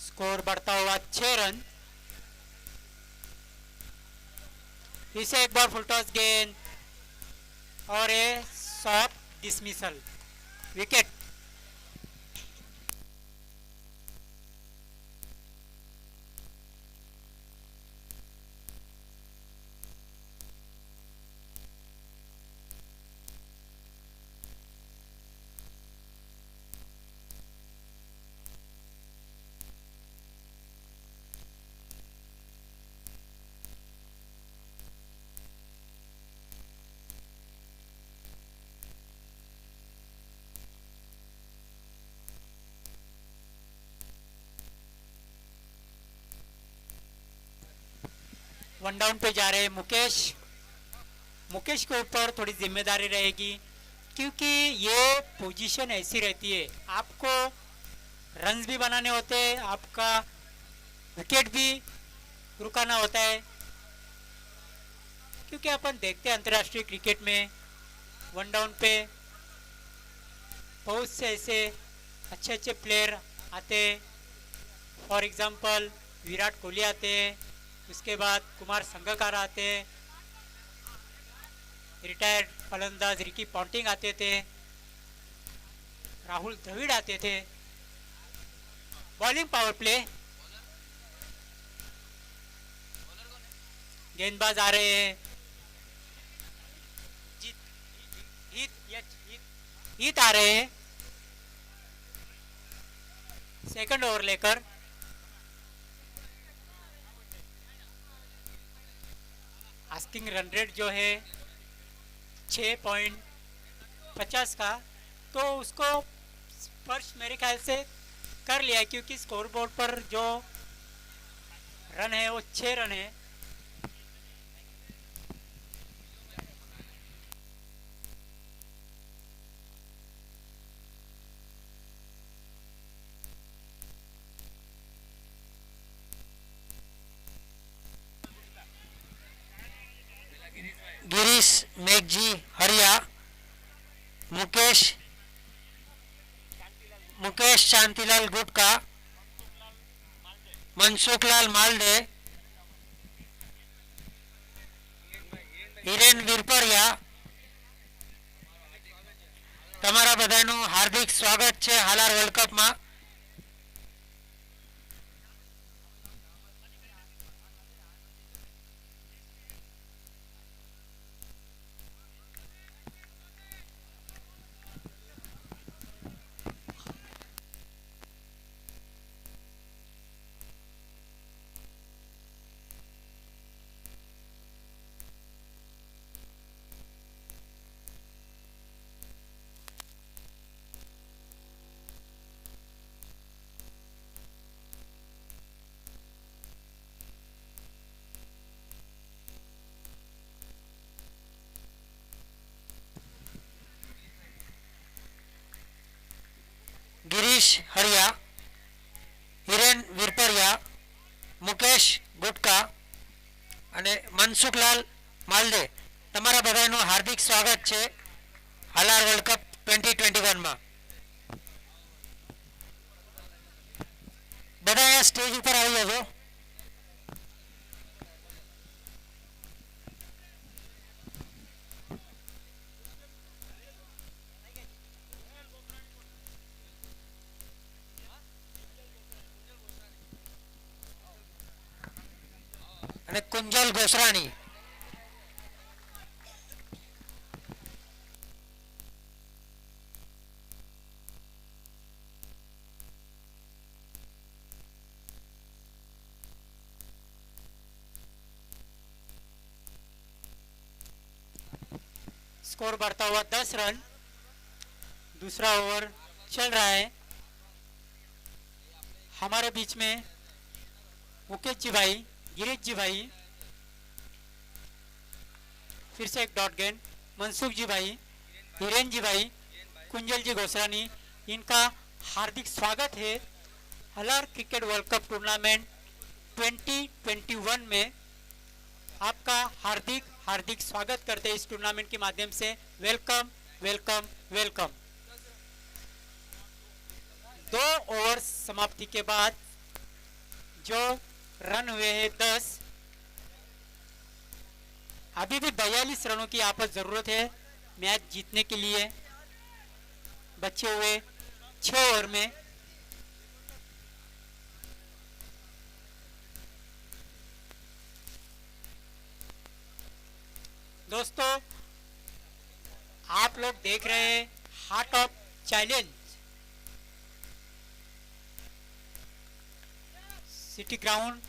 स्कोर बढ़ता हुआ 6 रन। इसे एक बार फुल टॉस गेंद, और ये soft dismissal, wicket. One down पे जा रहे मुकेश। मुकेश के ऊपर थोड़ी जिम्मेदारी रहेगी, क्योंकि ये पोजीशन ऐसी रहती है, आपको रन्स भी बनाने होते हैं, आपका विकेट भी रुकाना होता है। क्योंकि अपन देखते हैं अंतर्राष्ट्रीय क्रिकेट में वन डाउन पे बहुत से ऐसे अच्छे अच्छे प्लेयर आते हैं। फॉर एग्जांपल विराट कोहली आते हैं, उसके बाद कुमार संगकारा आते हैं, रिटायर्ड फलंदाज रिकी पॉन्टिंग आते थे, राहुल द्रविड़ आते थे। बॉलिंग पावर प्ले, गेंदबाज आ रहे हैं। जीत, जीत आ रहे हैं सेकंड ओवर लेकर। आस्किंग रन रेट जो है 6.50 का, तो उसको स्पर्श मेरे ख्याल से कर लिया, क्योंकि स्कोर बोर्ड पर जो रन है वो 6 रन है। गिरीश मेघजी हरिया, मुकेश मुकेश शांतिलाल गुटका, मनसुखलाल मालदे, હિરેન વિરપરિયા, તમારા બધાનું હાર્દિક સ્વાગત છે હાલાર વર્લ્ડ કપમાં। गिरीश हरिया, हिरेन विरपरिया, મનસુખલાલ માલદે, તમારા બધાનું હાર્દિક સ્વાગત છે હાલાર વર્લ્ડ કપ 2021 માં. બધા અહીંયા સ્ટેજ ઉપર આવી જજો. અને કુંજલ ગોસરાણી. स्कोर बढ़ता हुआ 10 रन. दूसरा ओवर चल रहा है. हमारे बीच में मुकेश जी भाई, गिरीश जी भाई, फिर से एक डॉट गेंद, मनसुख जी भाई, हिरेन जी भाई, कुंजल जी गोसरानी, इनका हार्दिक स्वागत है हलार क्रिकेट वर्ल्ड कप टूर्नामेंट 2021 में. आपका हार्दिक हार्दिक स्वागत करते हैं इस टूर्नामेंट के माध्यम से. Welcome welcome welcome. 2 ओवर समाप्ति के बाद जो रन हुए हैं 10. अभी भी 42 रनों की यहाँ पर जरूरत है मैच जीतने के लिए. बचे हुए 6 ओवर में दोस्तों आप लोग देख रहे हैं heart of challenge, city ground,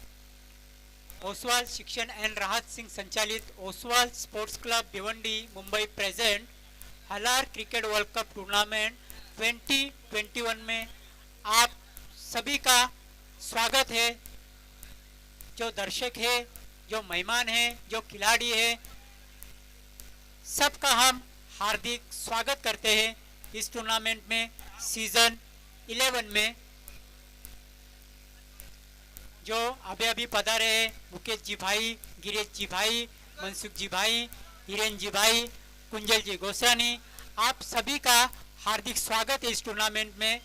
Oswal Shikshan and Rahat Singh संचालित Oswal sports club Bhiwandi Mumbai present Halar cricket world cup tournament 2021 में आप सभी का स्वागत है. जो दर्शक है, जो मेहमान है, जो खिलाड़ी है, सबका हम हार्दिक स्वागत करते हैं इस टूर्नामेंट में. सीजन 11 में जो अभी अभी पधारे हैं मुकेश जी भाई, गिरीश जी भाई, मनसुख जी भाई, हिरेन जी भाई, कुंजल जी गोसानी, आप सभी का हार्दिक स्वागत है इस टूर्नामेंट में.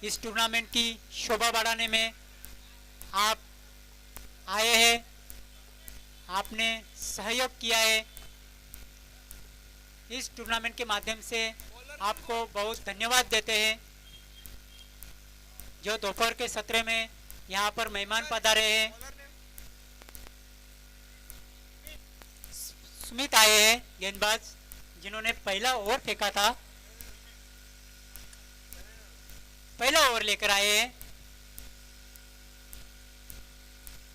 इस टूर्नामेंट की शोभा बढ़ाने में आप आए हैं, आपने सहयोग किया है. इस टूर्नामेंट के माध्यम से आपको बहुत धन्यवाद देते हैं. जो दोपहर के सत्र में यहाँ पर मेहमान पधारे हैं, सुमित आए हैं गेंदबाज, जिन्होंने पहला ओवर फेंका था, पहला ओवर लेकर आए हैं.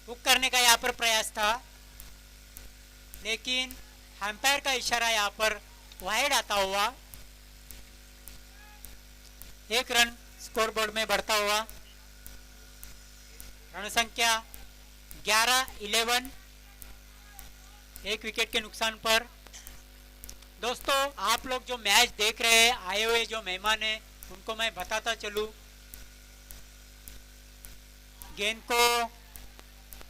हुक करने का यहाँ पर प्रयास था, लेकिन अंपायर का इशारा यहाँ पर वाइड आता हुआ. 1 रन स्कोरबोर्ड में बढ़ता हुआ. रन संख्या 11-11, 1 विकेट के नुकसान पर. दोस्तों आप लोग जो मैच देख रहे हैं, आए हुए जो मेहमान हैं, उनको मैं बताता चलूं. गेंद को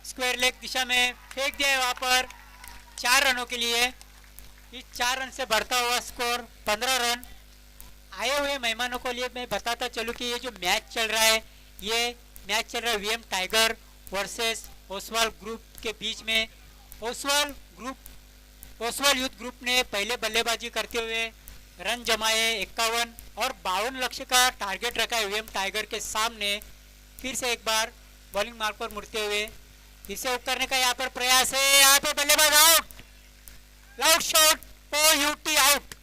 स्क्वायर लेग दिशा में फेंक दिया है वहां पर 4 रनों के लिए. इस 4 रन से बढ़ता हुआ स्कोर 15 रन. आए हुए मेहमानों को लिए मैं बताता चलूं कि ये जो मैच चल रहा है, ये मैच चल रहा है VM tiger versus Oswal group के बीच में. ओसवाल यूथ ग्रुप ने पहले बल्लेबाजी करते हुए रन जमाए 51 और 52 लक्ष्य का टारगेट रखा है वीएम टाइगर के सामने. फिर से एक बार बॉलिंग मार्ग पर मुड़ते हुए इसे हुक करने का यहाँ पर प्रयास है. यहाँ पर बल्लेबाज out, loud shot, OUT out.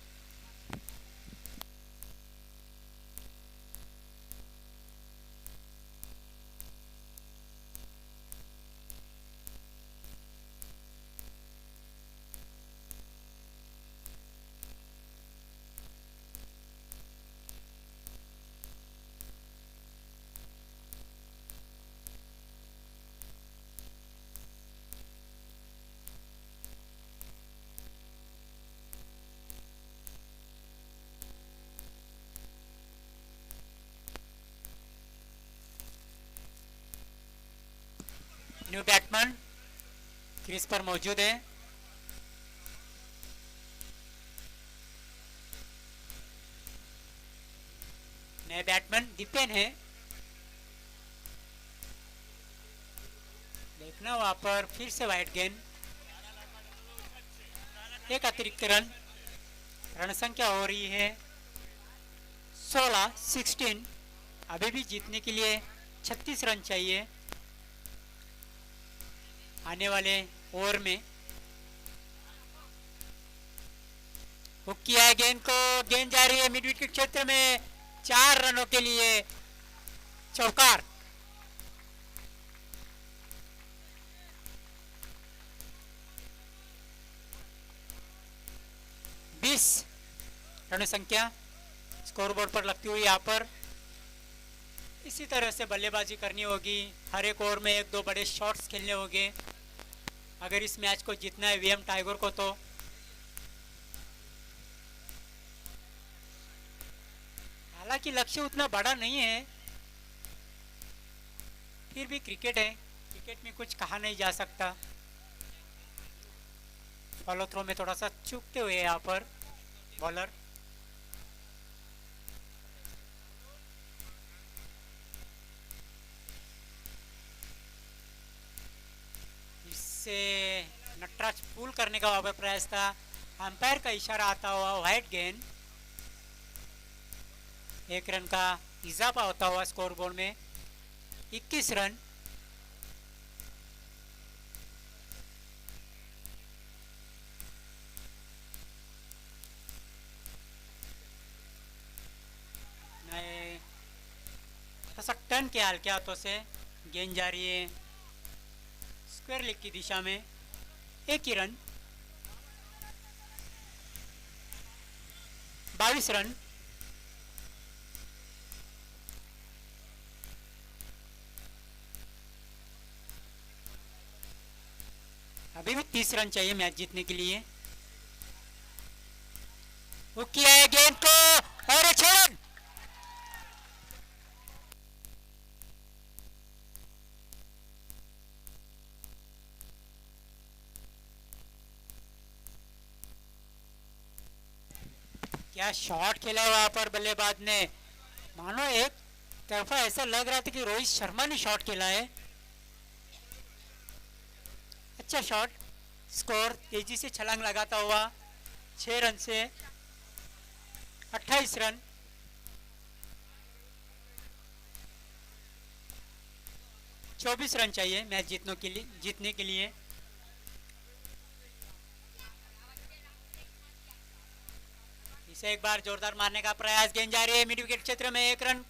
New batsman crease पर मौजूद है। नए बैट्समैन दीपेन है। देखना वहां पर फिर से वाइड गेंद, एक अतिरिक्त रन। रन संख्या हो रही है 16। अभी भी जीतने के लिए 36 रन चाहिए आने वाले ओवर में। हुक किया है गेंद को, गेंद जा रही है मिड विकेट क्षेत्र में, 4 रनों के लिए चौकार। रन संख्या स्कोरबोर्ड पर लगती हुई यहाँ पर। इसी तरह से बल्लेबाजी करनी होगी, हर एक ओवर में 1-2 बड़े शॉट्स खेलने होंगे अगर इस मैच को जीतना है वीएम टाइगर को। तो हालांकि लक्ष्य उतना बड़ा नहीं है, फिर भी क्रिकेट है, क्रिकेट में कुछ कहा नहीं जा सकता। फॉलो थ्रो में थोड़ा सा चूकते हुए यहाँ पर बॉलर। इससे नटराज पुल करने का वहां पर प्रयास था, अंपायर का इशारा आता हुआ वाइड गेंद। 1 रन का इजाफा होता हुआ स्कोरबोर्ड में 21 रन। टर्न के हल्के हाथों से गेंद जा रही है स्क्वायर लेग की दिशा में, 1 ही रन। 22 रन। अभी भी 30 रन चाहिए मैच जीतने के लिए। वो किया है गेंद को और 6 रन। क्या शॉट खेला है वहां पर बल्लेबाज ने, मानो एक तरफा ऐसा लग रहा था कि रोहित शर्मा ने शॉट खेला है। अच्छा शॉट। स्कोर तेजी से छलांग लगाता हुआ 6 रन से 28 रन। चौबीस रन चाहिए मैच जीतने के लिए। इसे एक बार जोरदार मारने का प्रयास, गेंद जा रही है मिड विकेट क्षेत्र में, 1 रन।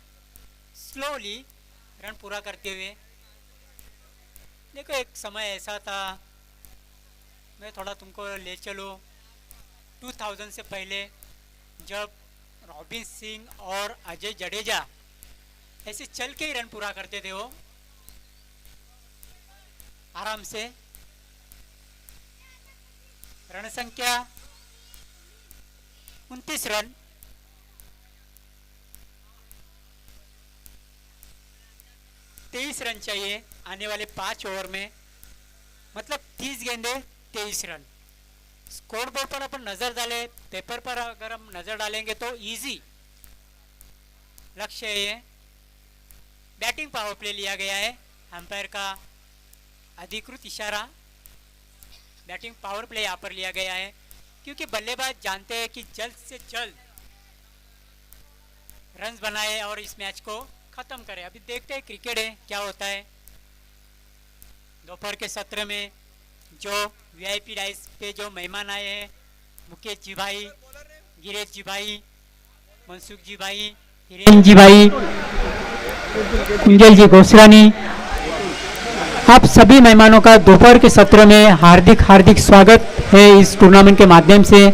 स्लोली रन पूरा करते हुए। देखो एक समय ऐसा था, मैं थोड़ा तुमको ले चलूं 2000 से पहले, जब रॉबिन सिंह और अजय जडेजा ऐसे चल के ही रन पूरा करते थे वो आराम से। रन संख्या 29 रन। तेईस रन चाहिए आने वाले 5 ओवर में, मतलब 30 गेंदे 23 रन। स्कोर बोर्ड पर अपन नजर डालें, पेपर पर अगर हम नजर डालेंगे तो इजी लक्ष्य है ये। बैटिंग पावर प्ले लिया गया है, अंपायर का अधिकृत इशारा, बैटिंग पावर प्ले यहाँ पर लिया गया है, क्योंकि बल्लेबाज जानते हैं कि जल्द से जल्द रन्स बनाए और इस मैच को खत्म करें। अभी देखते हैं क्रिकेट है क्या होता है। दोपहर के सत्र में जो वीआईपी डाइस पे जो मेहमान आए हैं, मुकेश जी भाई, गिरीश जी भाई, मनसुख जी भाई, हिरेन जी भाई, कुंजल जी गोसरानी, आप सभी मेहमानों का दोपहर के सत्र में हार्दिक हार्दिक स्वागत है इस टूर्नामेंट के माध्यम से।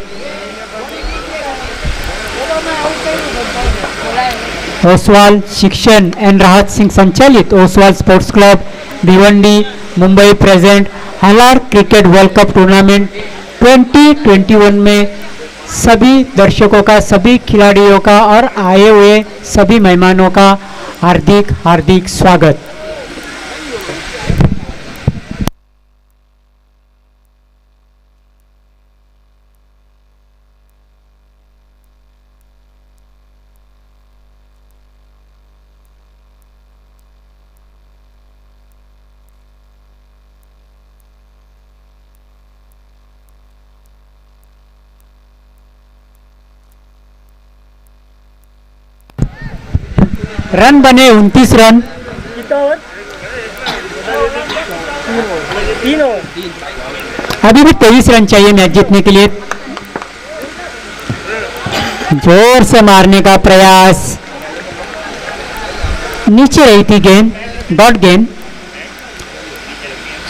ओसवाल शिक्षण एंड राहत सिंह संचालित Oswal sports club Bhiwandi Mumbai present Halar cricket world cup tournament 2021 में सभी दर्शकों का, सभी खिलाड़ियों का और आए हुए सभी मेहमानों का हार्दिक हार्दिक स्वागत। रन बने 29 रन। कितना ओवर? 3 ओवर। अभी भी 23 रन चाहिए मैच जीतने के लिए। जोर से मारने का प्रयास, नीचे रही थी गेंद, डॉट गेंद।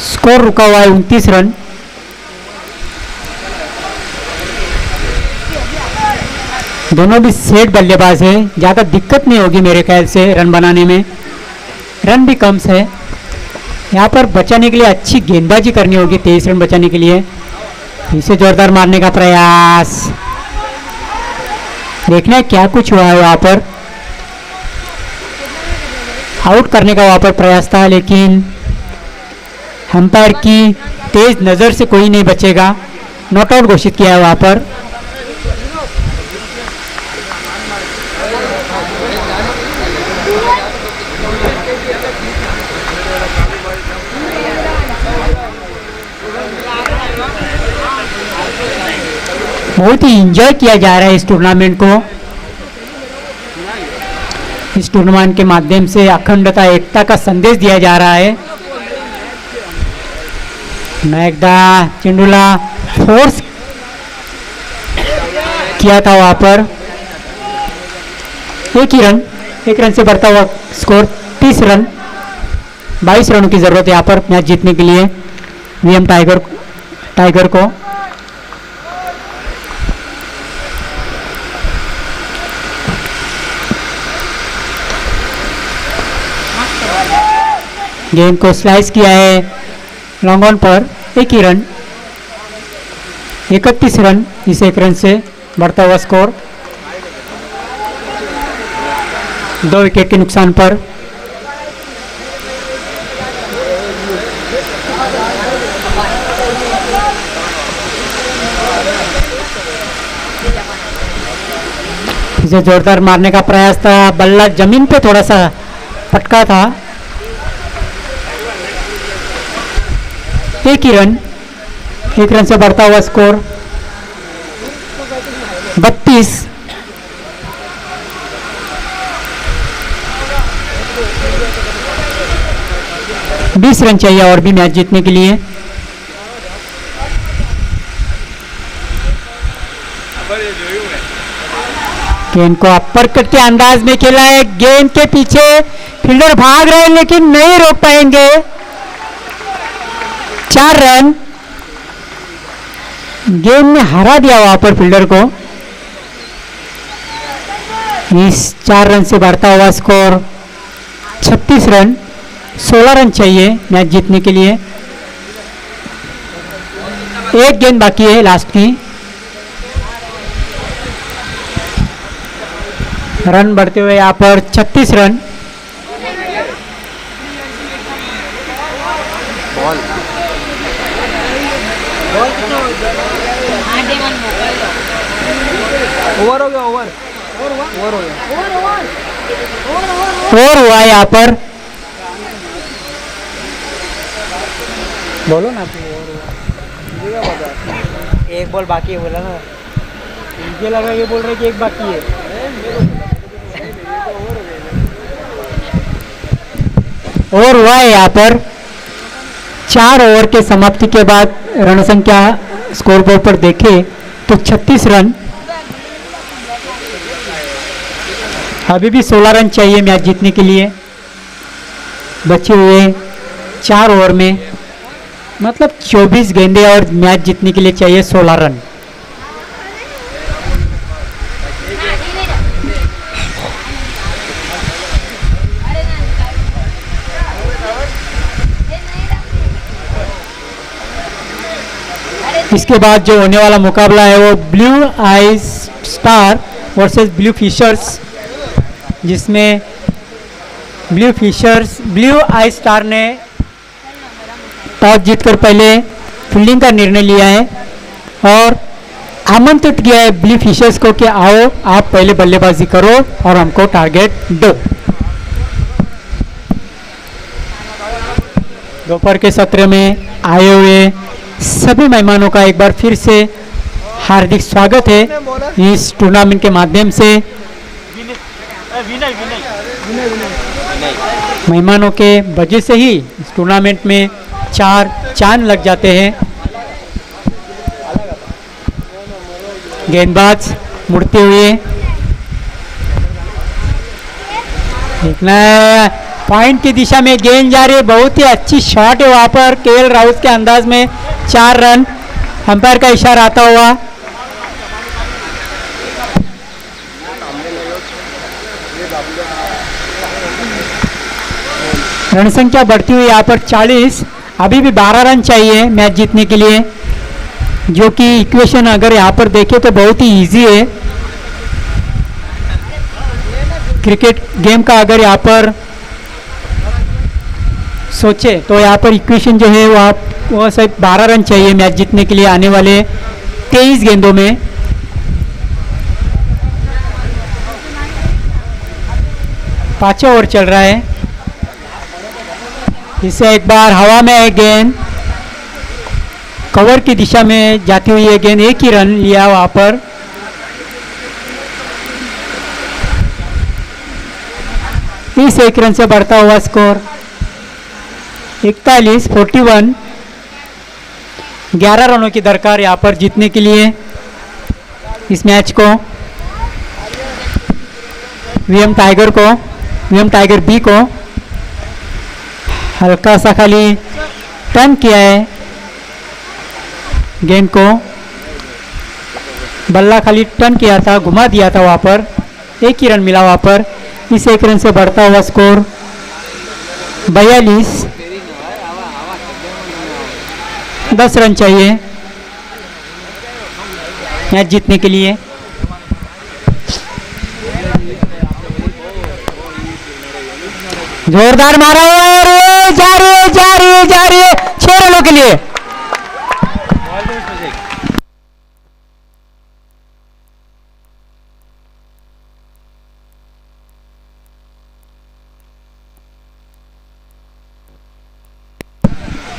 स्कोर रुका हुआ है 29 रन। दोनों भी सेट बल्लेबाज है, ज़्यादा दिक्कत नहीं होगी मेरे ख्याल से रन बनाने में। रन भी कम है, यहाँ पर बचाने के लिए अच्छी गेंदबाजी करनी होगी 23 रन बचाने के लिए। इसे जोरदार मारने का प्रयास, देखना है क्या कुछ हुआ है वहाँ पर। आउट करने का वहाँ पर प्रयास था, लेकिन अंपायर की तेज नज़र से कोई नहीं बचेगा। नॉट आउट घोषित किया है वहाँ पर। बहुत ही इंजॉय किया जा रहा है इस टूर्नामेंट को। इस टूर्नामेंट के माध्यम से अखंडता एकता का संदेश दिया जा रहा है। मैगदा चेंडूला फोर्स किया था वहां पर। एक रन से बढ़ता हुआ स्कोर 30 रन। 22 रनों की जरूरत है यहाँ पर मैच जीतने के लिए वीएम टाइगर को। गेंद को स्लाइस किया है लॉन्ग ऑन पर। 1 ही रन, 31 रन इस 1 रन से बढ़ता हुआ स्कोर। 2 विकेट के नुकसान पर। इसे जोरदार मारने का प्रयास था, बल्ला जमीन पे थोड़ा सा पटका था। 1 ही रन, 1 रन से बढ़ता हुआ स्कोर 32। बीस रन चाहिए और भी मैच जीतने के लिए। गेंद को अपर कट के अंदाज में खेला है। गेंद के पीछे फील्डर भाग रहे हैं लेकिन नहीं रोक पाएंगे। 4 रन, गेंद ने हरा दिया वहां पर फील्डर को। इस 4 रन से बढ़ता हुआ स्कोर 36 रन। 16 रन चाहिए मैच जीतने के लिए। 1 गेंद बाकी है लास्ट की। रन बढ़ते हुए यहाँ पर 36 रन। ओवर हो गया, ओवर हो गया। और हुआ है यहाँ पर। बोलो ना। एक बॉल बाकी है बोला ना, मुझे लगा ये बोल रहे कि एक बाकी है। और हुआ है यहाँ पर। 4 ओवर के समाप्ति के बाद रन संख्या स्कोर बोर्ड पर देखें तो 36 रन। अभी भी 16 रन चाहिए मैच जीतने के लिए बचे हुए 4 ओवर में। मतलब 24 गेंदे और मैच जीतने के लिए चाहिए 16 रन। इसके बाद जो होने वाला मुकाबला है वो blue eye star versus blue fishers, जिसमें ब्लू आई स्टार ने टॉस जीतकर पहले फील्डिंग का निर्णय लिया है और आमंत्रित किया है ब्लू फिशर्स को कि आओ आप पहले बल्लेबाजी करो और हमको टारगेट दो। दोपहर के सत्र में आए हुए सभी मेहमानों का एक बार फिर से हार्दिक स्वागत है इस टूर्नामेंट के माध्यम से। मेहमानों के वजह से ही इस टूर्नामेंट में 4 चांद लग जाते हैं। गेंदबाज मुड़ते हुए देखना है, पॉइंट की दिशा में गेंद जा रही है, बहुत ही अच्छी शॉट है वहां पर केएल राउत के अंदाज में। 4 रन, अंपायर का इशारा आता हुआ। रन संख्या बढ़ती हुई यहाँ पर 40, अभी भी 12 रन चाहिए मैच जीतने के लिए, जो कि इक्वेशन अगर यहाँ पर देखें तो बहुत ही इजी है। क्रिकेट गेम का अगर यहाँ पर सोचे तो यहाँ पर इक्वेशन जो है वो सिर्फ 12 रन चाहिए मैच जीतने के लिए आने वाले 23 गेंदों में। पांचवा ओवर चल रहा है, इसे एक बार हवा में एक गेंद कवर की दिशा में जाती हुई है गेंद, एक ही रन लिया वहां पर। इस 1 रन से बढ़ता हुआ स्कोर 41-41। 11 रनों की दरकार यहाँ पर जीतने के लिए इस मैच को। वीएम टाइगर बी को हल्का सा खाली टर्न किया है गेंद को, बल्ला खाली टर्न किया था, घुमा दिया था वहां पर, एक ही रन मिला वहां पर। इस 1 रन से बढ़ता हुआ स्कोर 42। 10 रन चाहिए मैच जीतने के लिए। जोरदार मारा हुआ है, जा रही है 6 रनों के लिए।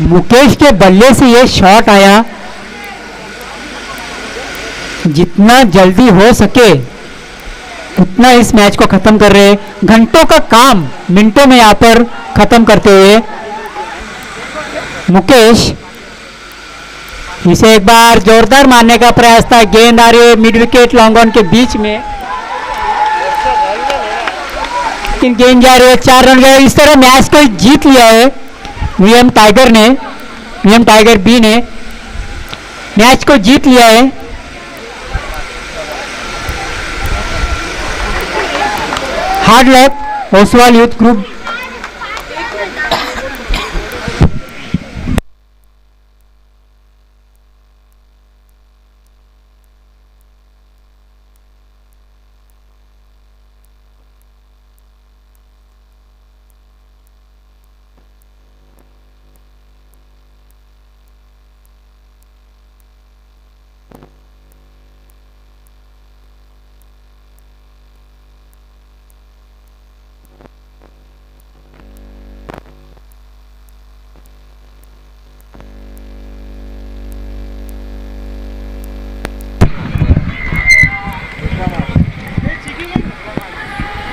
मुकेश के बल्ले से ये शॉट आया, जितना जल्दी हो सके उतना इस मैच को खत्म कर रहे, घंटों का काम मिनटों में यहां पर खत्म करते हुए मुकेश। इसे एक बार जोरदार मारने का प्रयास था, गेंद आ रही है मिड विकेट लॉन्ग ऑन के बीच में, लेकिन गेंद जा रही है, 4 रन गए। इस तरह मैच को जीत लिया है वीएम टाइगर बी ने मैच को जीत लिया है। Hard luck Oswal Youth group.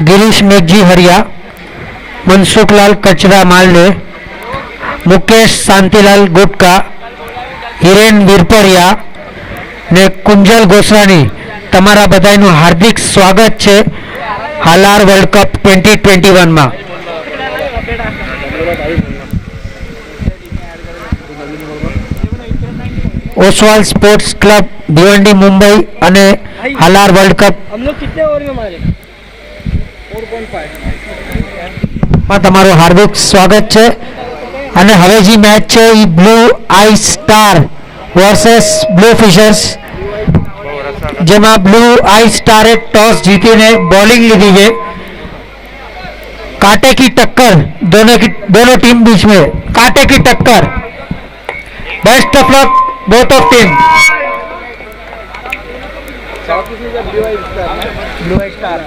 Girish Meghji हरिया, मनसुखलाल कचरा मालडे, मुकेश शांतिलाल गुटका, हिरेन वीरपरिया ने कुंजल गोस्वानी, तमारा बधाईનું हार्दिक स्वागत है हालार वर्ल्ड कप 2021 में। ओसवाल स्पोर्ट्स क्लब भिवंडी मुंबई અને हालार वर्ल्ड कप हम लोग कितने ओवर में मारे? 4.5 તમારું હાર્દિક સ્વાગત છે। અને હવે જે મેચ છે એ બ્લુ આઈ સ્ટાર વર્સેસ બ્લુ ફિશર્સ, જેમાં બ્લુ આઈ સ્ટારે ટોસ જીતીને બોલિંગ લીધી છે। कांटे की टक्कर दोनों टीम बीच में, कांटे की टक्कर। Best of luck both of team. Blue eye star